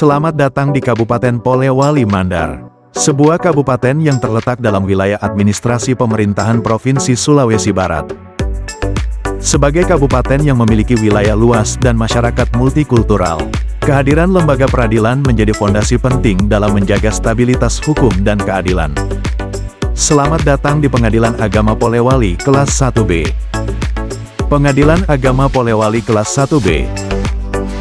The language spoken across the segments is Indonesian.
Selamat datang di Kabupaten Polewali Mandar, sebuah kabupaten yang terletak dalam wilayah administrasi pemerintahan Provinsi Sulawesi Barat. Sebagai kabupaten yang memiliki wilayah luas dan masyarakat multikultural, kehadiran lembaga peradilan menjadi fondasi penting dalam menjaga stabilitas hukum dan keadilan. Selamat datang di Pengadilan Agama Polewali Kelas 1B. Pengadilan Agama Polewali Kelas 1B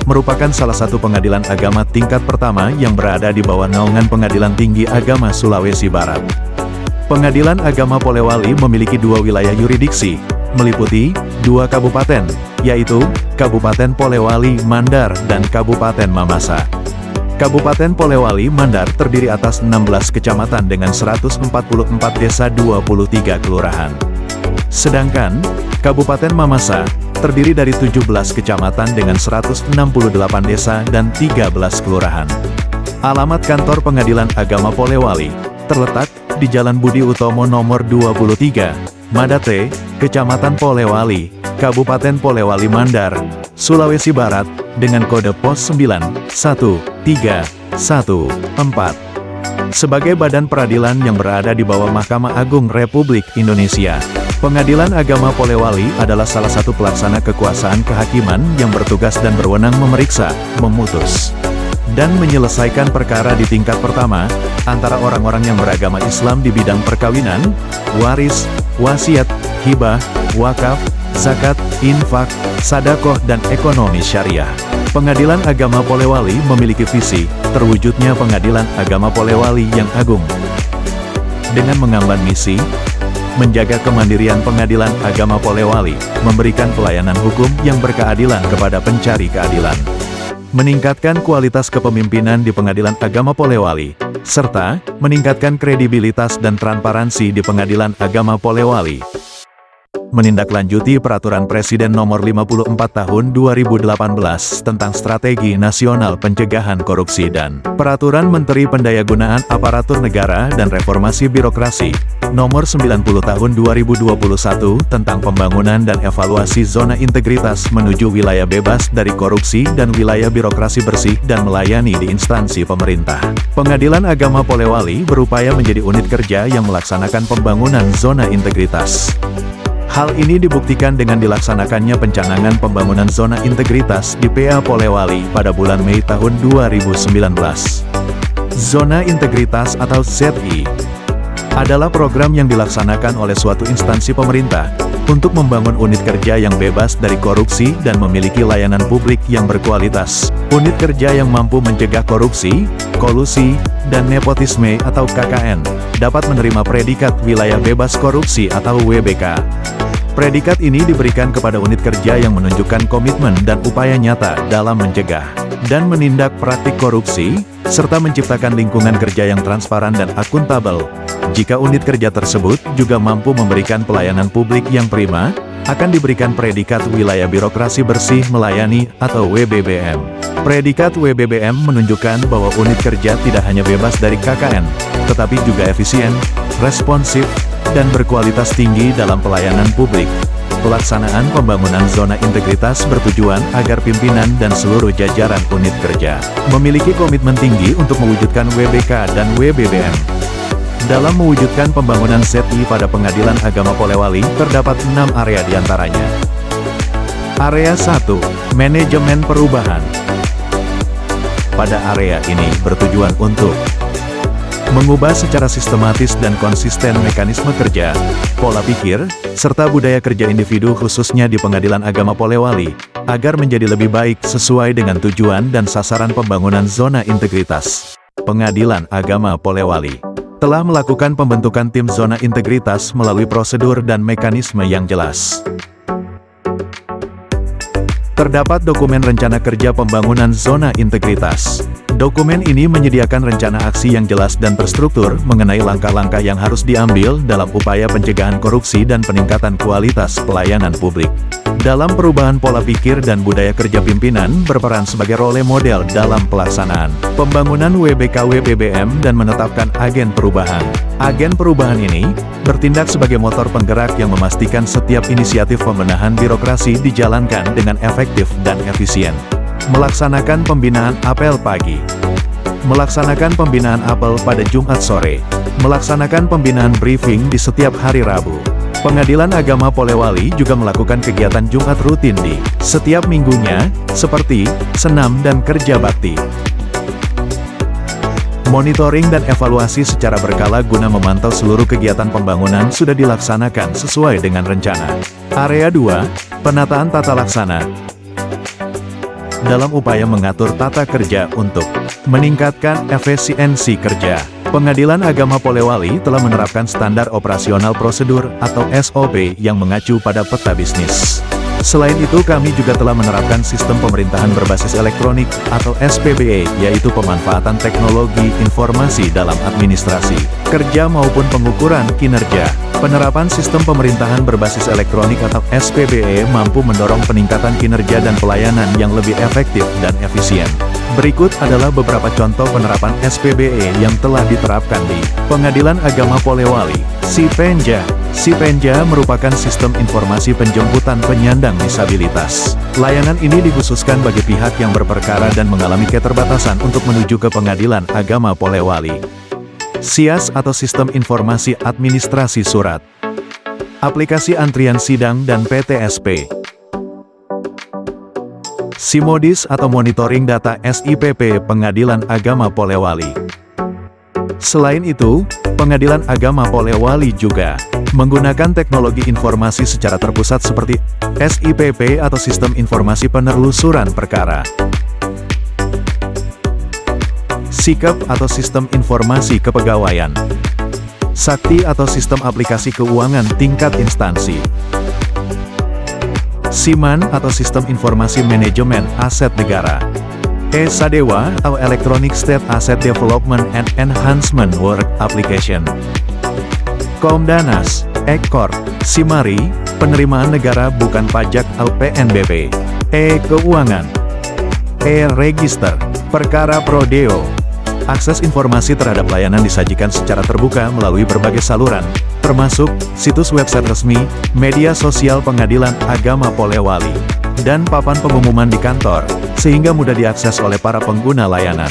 merupakan salah satu pengadilan agama tingkat pertama yang berada di bawah naungan Pengadilan Tinggi Agama Sulawesi Barat. Pengadilan Agama Polewali memiliki dua wilayah yurisdiksi, meliputi dua kabupaten, yaitu Kabupaten Polewali Mandar dan Kabupaten Mamasa. Kabupaten Polewali Mandar terdiri atas 16 kecamatan dengan 144 desa 23 kelurahan. Sedangkan, Kabupaten Mamasa terdiri dari 17 kecamatan dengan 168 desa dan 13 kelurahan. Alamat kantor Pengadilan Agama Polewali terletak di Jalan Budi Utomo nomor 23, Madate, Kecamatan Polewali, Kabupaten Polewali Mandar, Sulawesi Barat, dengan kode pos 91314. Sebagai badan peradilan yang berada di bawah Mahkamah Agung Republik Indonesia, Pengadilan Agama Polewali adalah salah satu pelaksana kekuasaan kehakiman yang bertugas dan berwenang memeriksa, memutus, dan menyelesaikan perkara di tingkat pertama, antara orang-orang yang beragama Islam di bidang perkawinan, waris, wasiat, hibah, wakaf, zakat, infak, sedekah, dan ekonomi syariah. Pengadilan Agama Polewali memiliki visi, terwujudnya Pengadilan Agama Polewali yang agung. Dengan mengemban misi, menjaga kemandirian Pengadilan Agama Polewali, memberikan pelayanan hukum yang berkeadilan kepada pencari keadilan, meningkatkan kualitas kepemimpinan di Pengadilan Agama Polewali, serta meningkatkan kredibilitas dan transparansi di Pengadilan Agama Polewali. Menindaklanjuti Peraturan Presiden Nomor 54 Tahun 2018 tentang Strategi Nasional Pencegahan Korupsi dan Peraturan Menteri Pendayagunaan Aparatur Negara dan Reformasi Birokrasi Nomor 90 Tahun 2021 tentang Pembangunan dan Evaluasi Zona Integritas menuju Wilayah Bebas dari Korupsi dan Wilayah Birokrasi Bersih dan Melayani di Instansi Pemerintah. Pengadilan Agama Polewali berupaya menjadi unit kerja yang melaksanakan pembangunan zona integritas. Hal ini dibuktikan dengan dilaksanakannya pencanangan pembangunan zona integritas di PA Polewali pada bulan Mei tahun 2019. Zona integritas atau ZI adalah program yang dilaksanakan oleh suatu instansi pemerintah untuk membangun unit kerja yang bebas dari korupsi dan memiliki layanan publik yang berkualitas. Unit kerja yang mampu mencegah korupsi, kolusi, dan nepotisme atau KKN dapat menerima predikat Wilayah Bebas Korupsi atau WBK. Predikat ini diberikan kepada unit kerja yang menunjukkan komitmen dan upaya nyata dalam mencegah dan menindak praktik korupsi, serta menciptakan lingkungan kerja yang transparan dan akuntabel. Jika unit kerja tersebut juga mampu memberikan pelayanan publik yang prima, akan diberikan predikat Wilayah Birokrasi Bersih Melayani atau WBBM. Predikat WBBM menunjukkan bahwa unit kerja tidak hanya bebas dari KKN, tetapi juga efisien, responsif, dan berkualitas tinggi dalam pelayanan publik. Pelaksanaan pembangunan zona integritas bertujuan agar pimpinan dan seluruh jajaran unit kerja memiliki komitmen tinggi untuk mewujudkan WBK dan WBBM. Dalam mewujudkan pembangunan ZI pada Pengadilan Agama Polewali, terdapat 6 area diantaranya. Area 1. Manajemen Perubahan. Pada area ini bertujuan untuk mengubah secara sistematis dan konsisten mekanisme kerja, pola pikir, serta budaya kerja individu khususnya di Pengadilan Agama Polewali, agar menjadi lebih baik sesuai dengan tujuan dan sasaran pembangunan zona integritas. Pengadilan Agama Polewali telah melakukan pembentukan tim zona integritas melalui prosedur dan mekanisme yang jelas. Terdapat dokumen rencana kerja pembangunan zona integritas. Dokumen ini menyediakan rencana aksi yang jelas dan terstruktur mengenai langkah-langkah yang harus diambil dalam upaya pencegahan korupsi dan peningkatan kualitas pelayanan publik. Dalam perubahan pola pikir dan budaya kerja pimpinan berperan sebagai role model dalam pelaksanaan pembangunan WBK WBBM dan menetapkan agen perubahan. Agen perubahan ini bertindak sebagai motor penggerak yang memastikan setiap inisiatif pembenahan birokrasi dijalankan dengan efektif dan efisien. Melaksanakan pembinaan apel pagi. Melaksanakan pembinaan apel pada Jumat sore. Melaksanakan pembinaan briefing di setiap hari Rabu. Pengadilan Agama Polewali juga melakukan kegiatan Jumat rutin di setiap minggunya, seperti senam dan kerja bakti. Monitoring dan evaluasi secara berkala guna memantau seluruh kegiatan pembangunan sudah dilaksanakan sesuai dengan rencana. Area 2, penataan tata laksana. Dalam upaya mengatur tata kerja untuk meningkatkan efisiensi kerja, Pengadilan Agama Polewali telah menerapkan standar operasional prosedur atau SOP yang mengacu pada peta bisnis. Selain itu kami juga telah menerapkan sistem pemerintahan berbasis elektronik atau SPBE, yaitu pemanfaatan teknologi informasi dalam administrasi, kerja maupun pengukuran kinerja. Penerapan sistem pemerintahan berbasis elektronik atau SPBE mampu mendorong peningkatan kinerja dan pelayanan yang lebih efektif dan efisien. Berikut adalah beberapa contoh penerapan SPBE yang telah diterapkan di Pengadilan Agama Polewali. SIPENJA. SIPENJA merupakan sistem informasi penjemputan penyandang disabilitas. Layanan ini dikhususkan bagi pihak yang berperkara dan mengalami keterbatasan untuk menuju ke Pengadilan Agama Polewali. SIAS atau Sistem Informasi Administrasi Surat. Aplikasi Antrian Sidang dan PTSP. SIMODIS atau Monitoring Data SIPP Pengadilan Agama Polewali. Selain itu, Pengadilan Agama Polewali juga menggunakan teknologi informasi secara terpusat seperti SIPP atau Sistem Informasi Penelusuran Perkara. SIKEP atau Sistem Informasi Kepegawaian. SAKTI atau Sistem Aplikasi Keuangan Tingkat Instansi. SIMAN atau Sistem Informasi Manajemen Aset Negara. ESADEWA atau Electronic State Asset Development and Enhancement Work Application. KOMDANAS, EKOR, SIMARI, Penerimaan Negara Bukan Pajak atau PNBP. E-Keuangan. E-Register, Perkara Prodeo. Akses informasi terhadap layanan disajikan secara terbuka melalui berbagai saluran, termasuk situs website resmi, media sosial Pengadilan Agama Polewali, dan papan pengumuman di kantor, sehingga mudah diakses oleh para pengguna layanan.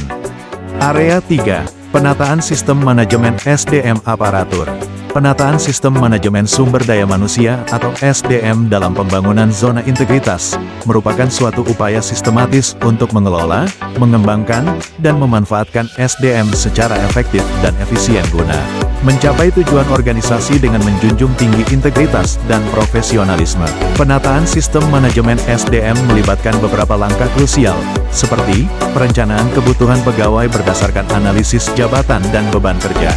Area 3, penataan sistem manajemen SDM aparatur. Penataan Sistem Manajemen Sumber Daya Manusia atau SDM dalam pembangunan zona integritas, merupakan suatu upaya sistematis untuk mengelola, mengembangkan, dan memanfaatkan SDM secara efektif dan efisien guna mencapai tujuan organisasi dengan menjunjung tinggi integritas dan profesionalisme. Penataan sistem manajemen SDM melibatkan beberapa langkah krusial, seperti perencanaan kebutuhan pegawai berdasarkan analisis jabatan dan beban kerja,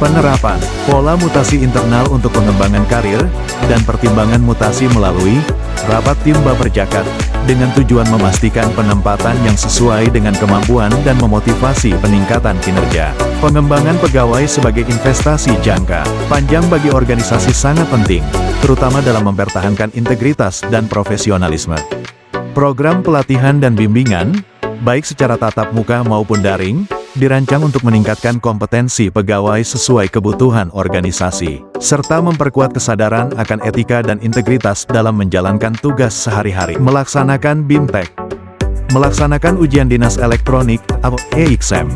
penerapan pola mutasi internal untuk pengembangan karir, dan pertimbangan mutasi melalui rapat tim Baperjakat, dengan tujuan memastikan penempatan yang sesuai dengan kemampuan dan memotivasi peningkatan kinerja. Pengembangan pegawai sebagai investasi jangka panjang bagi organisasi sangat penting, terutama dalam mempertahankan integritas dan profesionalisme. Program pelatihan dan bimbingan, baik secara tatap muka maupun daring, dirancang untuk meningkatkan kompetensi pegawai sesuai kebutuhan organisasi, serta memperkuat kesadaran akan etika dan integritas dalam menjalankan tugas sehari-hari. Melaksanakan BIMTEK. Melaksanakan ujian dinas elektronik atau e-exam.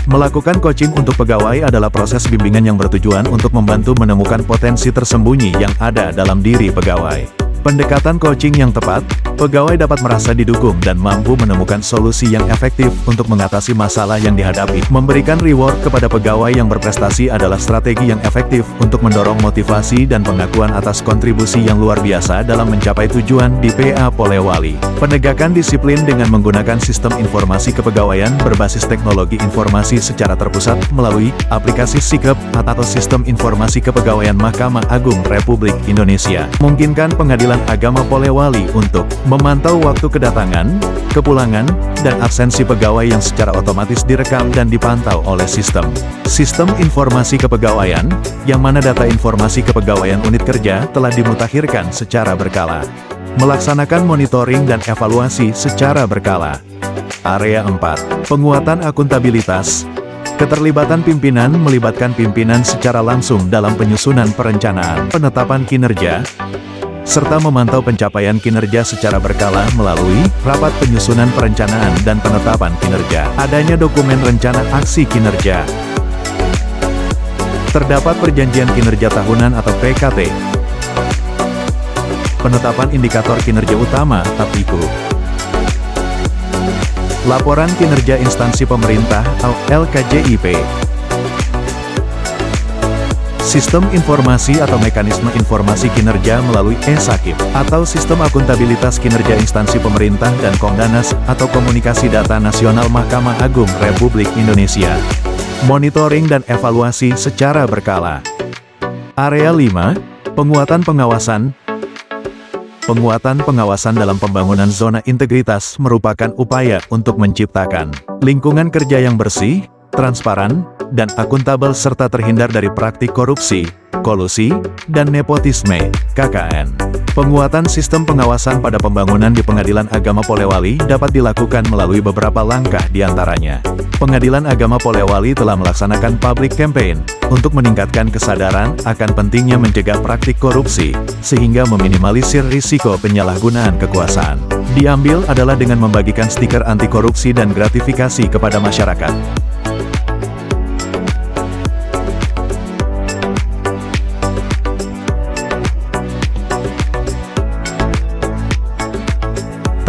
Melakukan coaching untuk pegawai adalah proses bimbingan yang bertujuan untuk membantu menemukan potensi tersembunyi yang ada dalam diri pegawai. Pendekatan coaching yang tepat, pegawai dapat merasa didukung dan mampu menemukan solusi yang efektif untuk mengatasi masalah yang dihadapi. Memberikan reward kepada pegawai yang berprestasi adalah strategi yang efektif untuk mendorong motivasi dan pengakuan atas kontribusi yang luar biasa dalam mencapai tujuan di PA Polewali. Penegakan disiplin dengan menggunakan sistem informasi kepegawaian berbasis teknologi informasi secara terpusat melalui aplikasi SIKEP atau Sistem Informasi Kepegawaian Mahkamah Agung Republik Indonesia. Mungkinkan Pengadilan Agama Polewali untuk memantau waktu kedatangan, kepulangan, dan absensi pegawai yang secara otomatis direkam dan dipantau oleh sistem informasi kepegawaian, yang mana data informasi kepegawaian unit kerja telah dimutakhirkan secara berkala. Melaksanakan monitoring dan evaluasi secara berkala. Area 4. Penguatan akuntabilitas. Keterlibatan pimpinan melibatkan pimpinan secara langsung dalam penyusunan perencanaan, penetapan kinerja, serta memantau pencapaian kinerja secara berkala melalui rapat penyusunan perencanaan dan penetapan kinerja. Adanya dokumen rencana aksi kinerja. Terdapat perjanjian kinerja tahunan atau PKT. Penetapan indikator kinerja utama (APIKU). Laporan kinerja instansi pemerintah atau LKJIP. Sistem informasi atau mekanisme informasi kinerja melalui e-Sakip, atau sistem akuntabilitas kinerja instansi pemerintah dan Komdanas, atau komunikasi data nasional Mahkamah Agung Republik Indonesia. Monitoring dan evaluasi secara berkala. Area 5, penguatan pengawasan. Penguatan pengawasan dalam pembangunan zona integritas merupakan upaya untuk menciptakan lingkungan kerja yang bersih, transparan, dan akuntabel serta terhindar dari praktik korupsi, kolusi, dan nepotisme, KKN. Penguatan sistem pengawasan pada pembangunan di Pengadilan Agama Polewali dapat dilakukan melalui beberapa langkah diantaranya. Pengadilan Agama Polewali telah melaksanakan public campaign untuk meningkatkan kesadaran akan pentingnya mencegah praktik korupsi, sehingga meminimalisir risiko penyalahgunaan kekuasaan. Diambil adalah dengan membagikan stiker anti korupsi dan gratifikasi kepada masyarakat.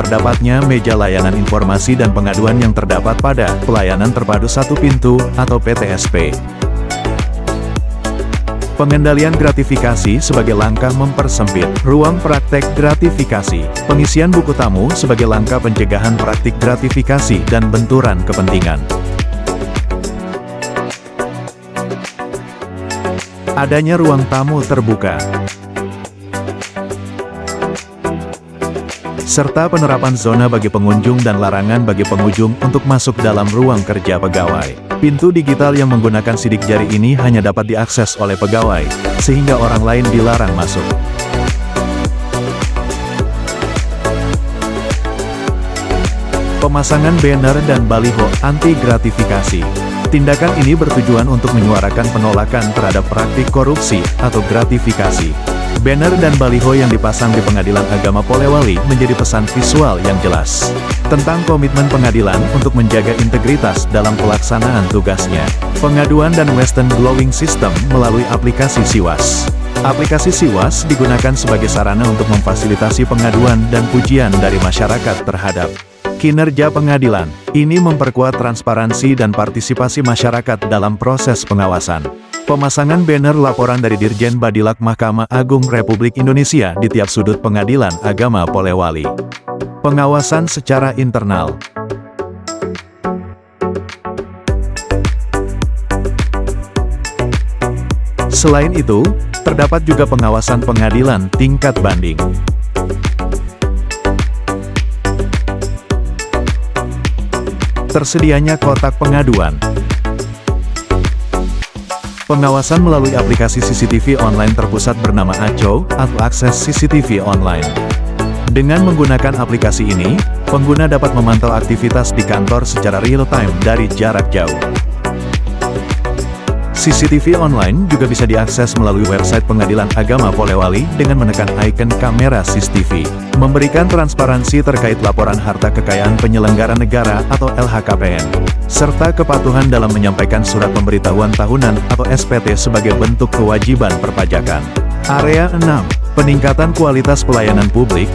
Terdapatnya meja layanan informasi dan pengaduan yang terdapat pada Pelayanan Terpadu Satu Pintu atau PTSP. Pengendalian gratifikasi sebagai langkah mempersempit ruang praktek gratifikasi. Pengisian buku tamu sebagai langkah pencegahan praktik gratifikasi dan benturan kepentingan. Adanya ruang tamu terbuka. Serta penerapan zona bagi pengunjung dan larangan bagi pengunjung untuk masuk dalam ruang kerja pegawai. Pintu digital yang menggunakan sidik jari ini hanya dapat diakses oleh pegawai, sehingga orang lain dilarang masuk. Pemasangan banner dan baliho anti gratifikasi. Tindakan ini bertujuan untuk menyuarakan penolakan terhadap praktik korupsi atau gratifikasi. Banner dan baliho yang dipasang di Pengadilan Agama Polewali menjadi pesan visual yang jelas tentang komitmen pengadilan untuk menjaga integritas dalam pelaksanaan tugasnya. Pengaduan dan Western Glowing System melalui aplikasi Siwas. Aplikasi Siwas digunakan sebagai sarana untuk memfasilitasi pengaduan dan pujian dari masyarakat terhadap kinerja pengadilan. Ini memperkuat transparansi dan partisipasi masyarakat dalam proses pengawasan. Pemasangan banner laporan dari Dirjen Badilak Mahkamah Agung Republik Indonesia di tiap sudut Pengadilan Agama Polewali. Pengawasan secara internal. Selain itu, terdapat juga pengawasan pengadilan tingkat banding. Tersedianya kotak pengaduan. Pengawasan melalui aplikasi CCTV online terpusat bernama ACO, atau Akses CCTV Online. Dengan menggunakan aplikasi ini, pengguna dapat memantau aktivitas di kantor secara real-time dari jarak jauh. CCTV online juga bisa diakses melalui website Pengadilan Agama Polewali dengan menekan icon kamera CCTV, memberikan transparansi terkait laporan harta kekayaan penyelenggara negara atau LHKPN, serta kepatuhan dalam menyampaikan surat pemberitahuan tahunan atau SPT sebagai bentuk kewajiban perpajakan. Area 6. Peningkatan kualitas pelayanan publik.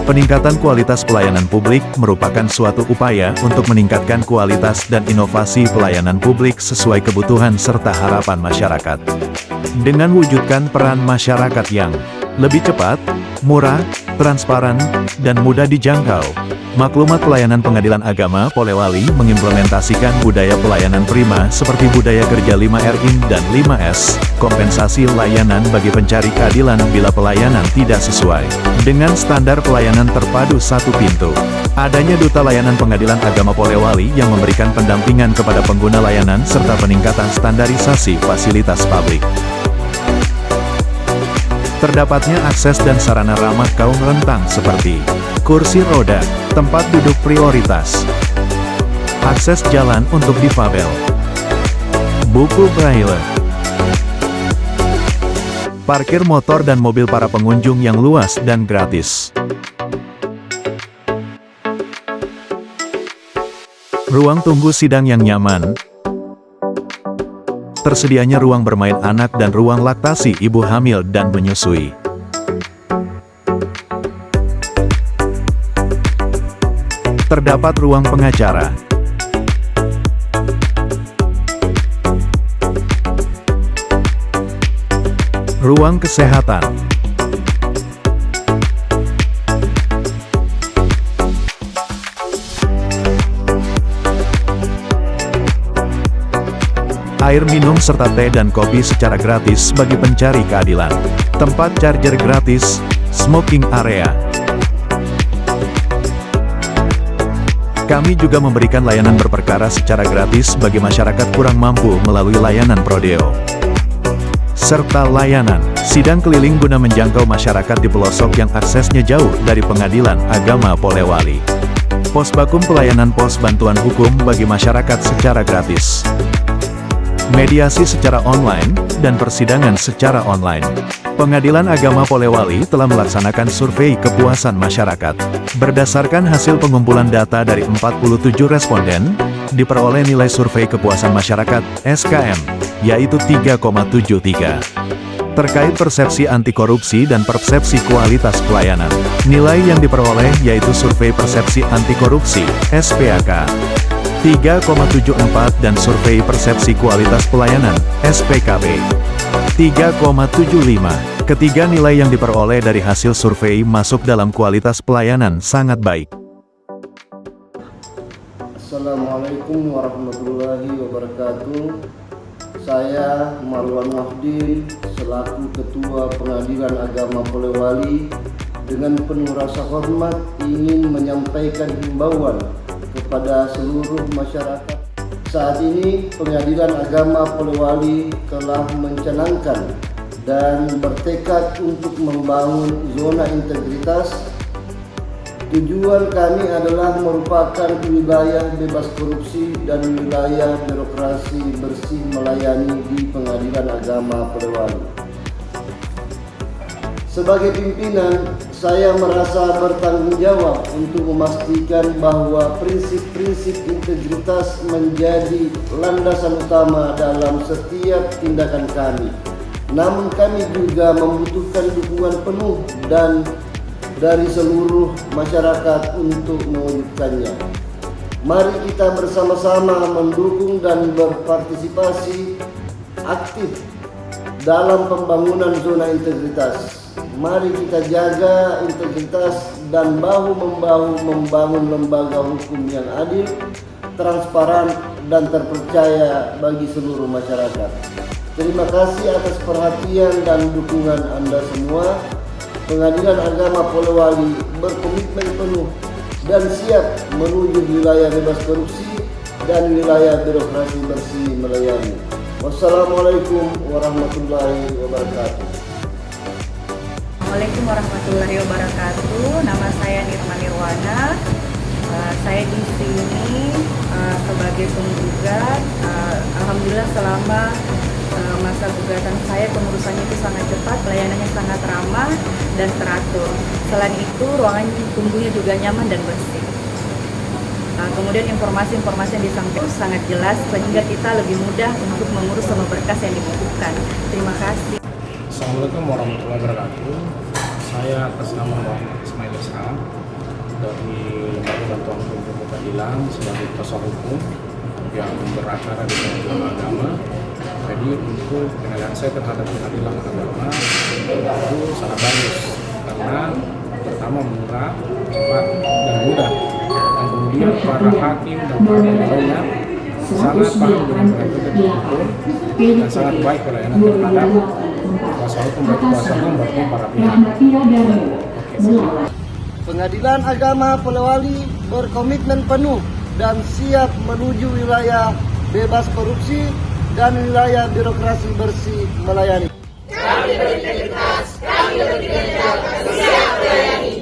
Peningkatan kualitas pelayanan publik merupakan suatu upaya untuk meningkatkan kualitas dan inovasi pelayanan publik sesuai kebutuhan serta harapan masyarakat. Dengan wujudkan peran masyarakat yang lebih cepat, murah, transparan, dan mudah dijangkau, Maklumat Pelayanan Pengadilan Agama Polewali mengimplementasikan budaya pelayanan prima seperti budaya kerja 5R in dan 5S, kompensasi layanan bagi pencari keadilan bila pelayanan tidak sesuai dengan standar pelayanan terpadu satu pintu. Adanya Duta Layanan Pengadilan Agama Polewali yang memberikan pendampingan kepada pengguna layanan serta peningkatan standarisasi fasilitas publik. Terdapatnya akses dan sarana ramah kaum rentang seperti kursi roda, tempat duduk prioritas, akses jalan untuk difabel, buku braille, Parkir motor dan mobil para pengunjung yang luas dan gratis. Ruang tunggu sidang yang nyaman. Tersedianya ruang bermain anak dan ruang laktasi ibu hamil dan menyusui. Terdapat ruang pengacara. Ruang kesehatan. Air minum serta teh dan kopi secara gratis bagi pencari keadilan. Tempat charger gratis, smoking area. Kami juga memberikan layanan berperkara secara gratis bagi masyarakat kurang mampu melalui layanan Prodeo. Serta layanan sidang keliling guna menjangkau masyarakat di pelosok yang aksesnya jauh dari Pengadilan Agama Polewali. Posbakum pelayanan pos bantuan hukum bagi masyarakat secara gratis. Mediasi secara online, dan persidangan secara online. Pengadilan Agama Polewali telah melaksanakan survei kepuasan masyarakat. Berdasarkan hasil pengumpulan data dari 47 responden, diperoleh nilai survei kepuasan masyarakat, SKM, yaitu 3,73. Terkait persepsi anti korupsi dan persepsi kualitas pelayanan, nilai yang diperoleh yaitu survei persepsi anti korupsi, SPAK, 3,74 dan survei persepsi kualitas pelayanan, SPKP, 3,75. Ketiga nilai yang diperoleh dari hasil survei masuk dalam kualitas pelayanan sangat baik. Assalamualaikum warahmatullahi wabarakatuh. Saya Marwan Wahdin selaku Ketua Pengadilan Agama Polewali dengan penuh rasa hormat ingin menyampaikan himbauan kepada seluruh masyarakat. Saat ini Pengadilan Agama Polewali telah mencanangkan dan bertekad untuk membangun zona integritas. Tujuan kami adalah merupakan wilayah bebas korupsi dan wilayah birokrasi bersih melayani di Pengadilan Agama Polewali. Sebagai pimpinan, saya merasa bertanggung jawab untuk memastikan bahwa prinsip-prinsip integritas menjadi landasan utama dalam setiap tindakan kami. Namun kami juga membutuhkan dukungan penuh dan dari seluruh masyarakat untuk mewujudkannya. Mari kita bersama-sama mendukung dan berpartisipasi aktif dalam pembangunan zona integritas. Mari kita jaga integritas dan bahu-membahu membangun lembaga hukum yang adil, transparan, dan terpercaya bagi seluruh masyarakat. Terima kasih atas perhatian dan dukungan Anda semua. Pengadilan Agama Polewali berkomitmen penuh dan siap menuju wilayah bebas korupsi dan wilayah birokrasi bersih melayani. Wassalamualaikum warahmatullahi wabarakatuh. Assalamualaikum warahmatullahi wabarakatuh. Nama saya Nirma Nirwana. Saya di sini sebagai penggugat. Alhamdulillah selama masa gugatan saya pengurusannya itu sangat cepat, pelayanannya sangat ramah dan teratur. Selain itu ruangan tunggunya juga nyaman dan bersih. Kemudian informasi-informasi yang disampaikan sangat jelas sehingga kita lebih mudah untuk mengurus semua berkas yang dibutuhkan. Terima kasih. Assalamualaikum warahmatullahi wabarakatuh. Saya atas nama Muhammad Ismail Ishaq dari Lembaga Bantuan Hukum Pengadilan sebagai kuasa hukum yang beracara di Pengadilan Agama. Jadi untuk penilaian saya terhadap Pengadilan Agama itu sangat bagus karena pertama murah, cepat, dan mudah. Dan kemudian para hakim dan para pegawainya sangat paham dengan metode hukum dan sangat baik pelayanan terhadap kuasa hukum maupun para pihak. Pengadilan Agama Polewali berkomitmen penuh dan siap menuju wilayah bebas korupsi dan wilayah birokrasi bersih melayani. Kami berintegritas, kami berkinerja, siap melayani.